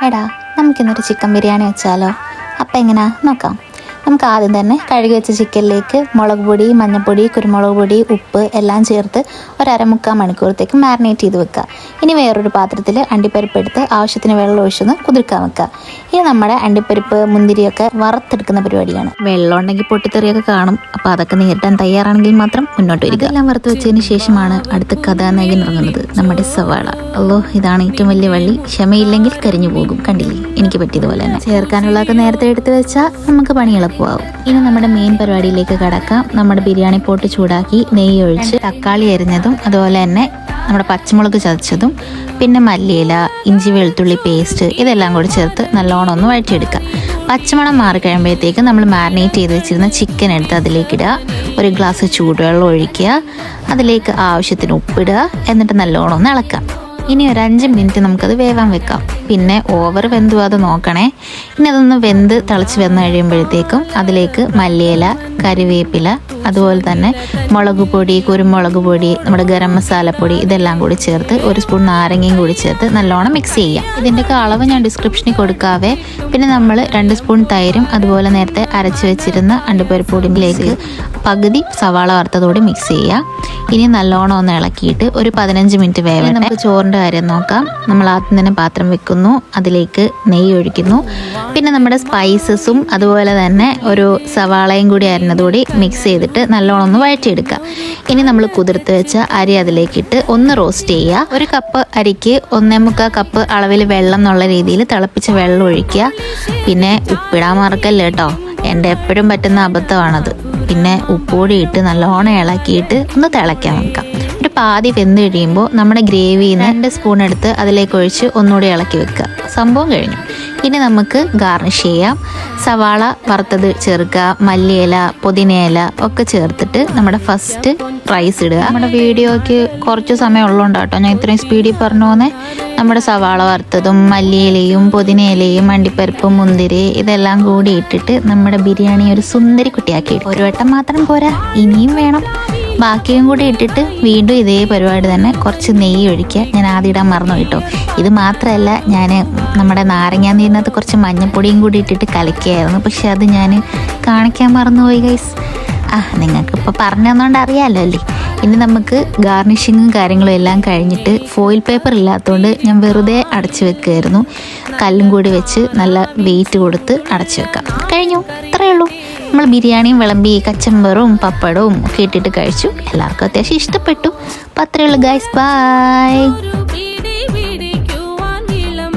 എടാ നമുക്കിന്നൊരു ചിക്കൻ ബിരിയാണി വെച്ചാലോ? അപ്പം എങ്ങനെയാ നോക്കാം. നമുക്ക് ആദ്യം തന്നെ കഴുകി വെച്ച ചിക്കനിലേക്ക് മുളക് പൊടി, മഞ്ഞൾപ്പൊടി, കുരുമുളക് പൊടി, ഉപ്പ് എല്ലാം ചേർത്ത് ഒരു 1/4 മണിക്കൂറത്തേക്ക് മാരിനേറ്റ് ചെയ്ത് വെക്കുക. ഇനി വേറൊരു പാത്രത്തിൽ അണ്ടിപ്പരിപ്പ് എടുത്ത് ആവശ്യത്തിന് വെള്ളം ഒഴിച്ചൊന്ന് കുതിർക്കാൻ വെക്കുക. ഇനി നമ്മുടെ അണ്ടിപ്പരിപ്പ് മുന്തിരിയൊക്കെ വറുത്തെടുക്കുന്ന പരിപാടിയാണ്. വെള്ളം ഉണ്ടെങ്കിൽ പൊട്ടിത്തെറിയൊക്കെ കാണും. അപ്പോൾ അതൊക്കെ നേരിടാൻ തയ്യാറാണെങ്കിൽ മാത്രം മുന്നോട്ട് വരിക. എല്ലാം വറുത്ത് വെച്ചതിന് ശേഷമാണ് അടുത്ത കഥാനായകൻ ഇറങ്ങുന്നത്, നമ്മുടെ സവാള. അല്ലോ, ഇതാണ് ഏറ്റവും വലിയ വള്ളി. ക്ഷമയില്ലെങ്കിൽ കരിഞ്ഞു പോകും. കണ്ടില്ലേ, എനിക്ക് പറ്റിയതുപോലെ തന്നെ. ചേർക്കാനുള്ളതൊക്കെ നേരത്തെ എടുത്ത് വെച്ചാൽ നമുക്ക് പണി എളുപ്പമാവും. ഇനി നമ്മുടെ മെയിൻ പരിപാടിയിലേക്ക് കടക്കാം. നമ്മുടെ ബിരിയാണി പോട്ട് ചൂടാക്കി നെയ്യ് ഒഴിച്ച് തക്കാളി അരിഞ്ഞതും അതുപോലെ തന്നെ നമ്മുടെ പച്ചമുളക് ചതച്ചതും പിന്നെ മല്ലിയില, ഇഞ്ചി വെളുത്തുള്ളി പേസ്റ്റ് ഇതെല്ലാം കൂടി ചേർത്ത് നല്ലോണം ഒന്ന് വഴറ്റിയെടുക്കുക. പച്ചമണം മാറി കഴിയുമ്പോഴത്തേക്ക് നമ്മൾ മാരിനേറ്റ് ചെയ്ത് വെച്ചിരുന്ന ചിക്കൻ എടുത്ത് അതിലേക്ക് ഇടുക. ഒരു ഗ്ലാസ് ചൂടുവെള്ളം ഒഴിക്കുക. അതിലേക്ക് ആവശ്യത്തിന് ഉപ്പിടുക. എന്നിട്ട് നല്ലോണം ഒന്ന് ഇളക്കാം. ഇനി ഒരു 5 മിനിറ്റ് നമുക്കത് വേവാൻ വെക്കാം. പിന്നെ ഓവർ വെന്തു അത് നോക്കണേ. ഇനി അതൊന്ന് വെന്ത് തിളച്ച് വന്ന് കഴിയുമ്പോഴത്തേക്കും അതിലേക്ക് മല്ലിയില, കരിവേപ്പില, അതുപോലെ തന്നെ മുളക് പൊടി, കുരുമുളക് പൊടി, നമ്മുടെ ഗരം മസാലപ്പൊടി ഇതെല്ലാം കൂടി ചേർത്ത് 1 സ്പൂൺ നാരങ്ങയും കൂടി ചേർത്ത് നല്ലോണം മിക്സ് ചെയ്യാം. ഇതിൻ്റെയൊക്കെ അളവ് ഞാൻ ഡിസ്ക്രിപ്ഷനിൽ കൊടുക്കാവേ. പിന്നെ നമ്മൾ 2 സ്പൂൺ തൈരും അതുപോലെ നേരത്തെ അരച്ച് വെച്ചിരുന്ന അണ്ടിപ്പരിപ്പ് പൊടിയിലേക്ക് പകുതി സവാള വറുത്തതോടെ മിക്സ് ചെയ്യാം. ഇനി നല്ലോണം ഒന്ന് ഇളക്കിയിട്ട് ഒരു 15 മിനിറ്റ് വേവട്ടെ. നമുക്ക് ചോറിൻ്റെ കാര്യം നോക്കാം. നമ്മൾ ആദ്യം തന്നെ പാത്രം വെക്കുന്നു. അതിലേക്ക് നെയ്യ് ഒഴിക്കുന്നു. പിന്നെ നമ്മുടെ സ്പൈസസും അതുപോലെ തന്നെ ഒരു സവാളയും കൂടി അരിഞ്ഞതുകൂടി മിക്സ് ചെയ്തിട്ട് നല്ലോണം ഒന്ന് വഴറ്റിയെടുക്കുക. ഇനി നമ്മൾ കുതിർത്ത് വെച്ച അരി അതിലേക്കിട്ട് ഒന്ന് റോസ്റ്റ് ചെയ്യുക. 1 കപ്പ് അരിക്ക് 1.25 കപ്പ് അളവിൽ വെള്ളം എന്നുള്ള രീതിയിൽ തിളപ്പിച്ച വെള്ളം ഒഴിക്കുക. പിന്നെ ഉപ്പിടാൻ മറക്കല്ലേ കേട്ടോ, എൻ്റെ എപ്പോഴും പറ്റുന്ന അബദ്ധമാണത്. പിന്നെ ഉപ്പുകൂടി ഇട്ട് നല്ലോണം ഇളക്കിയിട്ട് ഒന്ന് തിളയ്ക്കാൻ വെക്കാം. ഒരു പാതി വെന്ത് കഴിയുമ്പോൾ നമ്മുടെ ഗ്രേവിയിൽ നിന്ന് 2 സ്പൂൺ എടുത്ത് അതിലേക്ക് ഒഴിച്ച് ഒന്നുകൂടി ഇളക്കി വെക്കുക. സംഭവം കഴിഞ്ഞു. ഇനി നമുക്ക് ഗാർണിഷ് ചെയ്യാം. സവാള വറുത്തത് ചേർക്കുക, മല്ലിയില, പുതിനയില ഒക്കെ ചേർത്തിട്ട് നമ്മുടെ ഫസ്റ്റ് റൈസ് ഇടുക. നമ്മുടെ വീഡിയോയ്ക്ക് കുറച്ച് സമയം ഉള്ളതുകൊണ്ടാട്ടോ ഞാൻ ഇത്രയും സ്പീഡിൽ പറഞ്ഞു പോന്നേ. നമ്മുടെ സവാള വറുത്തതും മല്ലിയിലയും പുതിനയിലയും അണ്ടിപ്പരിപ്പും മുന്തിരി ഇതെല്ലാം കൂടി ഇട്ടിട്ട് നമ്മുടെ ബിരിയാണി ഒരു സുന്ദരി കുട്ടിയാക്കി. ഒരു വട്ടം മാത്രം പോരാ, ഇനിയും വേണം. ബാക്കിയും കൂടി ഇട്ടിട്ട് വീണ്ടും ഇതേ പരിപാടി തന്നെ. കുറച്ച് നെയ്യ് ഒഴിക്കുക. ഞാൻ ആദ്യം ഇടാൻ മറന്നു കേട്ടോ. ഇത് മാത്രമല്ല, ഞാൻ നമ്മുടെ നാരങ്ങാ നീരിനകത്ത് കുറച്ച് മഞ്ഞൾപ്പൊടിയും കൂടി ഇട്ടിട്ട് കലക്കിയായിരുന്നു. പക്ഷെ അത് ഞാൻ കാണിക്കാൻ മറന്നുപോയി ഗൈസ്. നിങ്ങൾക്കിപ്പോൾ പറഞ്ഞു തന്നുകൊണ്ട് അറിയാമല്ലോ അല്ലേ. ഇനി നമുക്ക് ഗാർണിഷിങ്ങും കാര്യങ്ങളും എല്ലാം കഴിഞ്ഞിട്ട് ഫോയിൽ പേപ്പർ ഇല്ലാത്തതുകൊണ്ട് ഞാൻ വെറുതെ അടച്ചു വെക്കുമായിരുന്നു. കല്ലും കൂടി വെച്ച് നല്ല വെയിറ്റ് കൊടുത്ത് അടച്ചു വെക്കാം. കഴിഞ്ഞു, ഇത്രയേ ഉള്ളൂ. നമ്മൾ ബിരിയാണിയും വിളമ്പി കച്ചമ്പറും പപ്പടവും ഒക്കെ ഇട്ടിട്ട് കഴിച്ചു. എല്ലാവർക്കും അത്യാവശ്യം ഇഷ്ടപ്പെട്ടു. അപ്പോൾ അത്രയേ ഉള്ളൂ ഗൈസ്. ബൈ.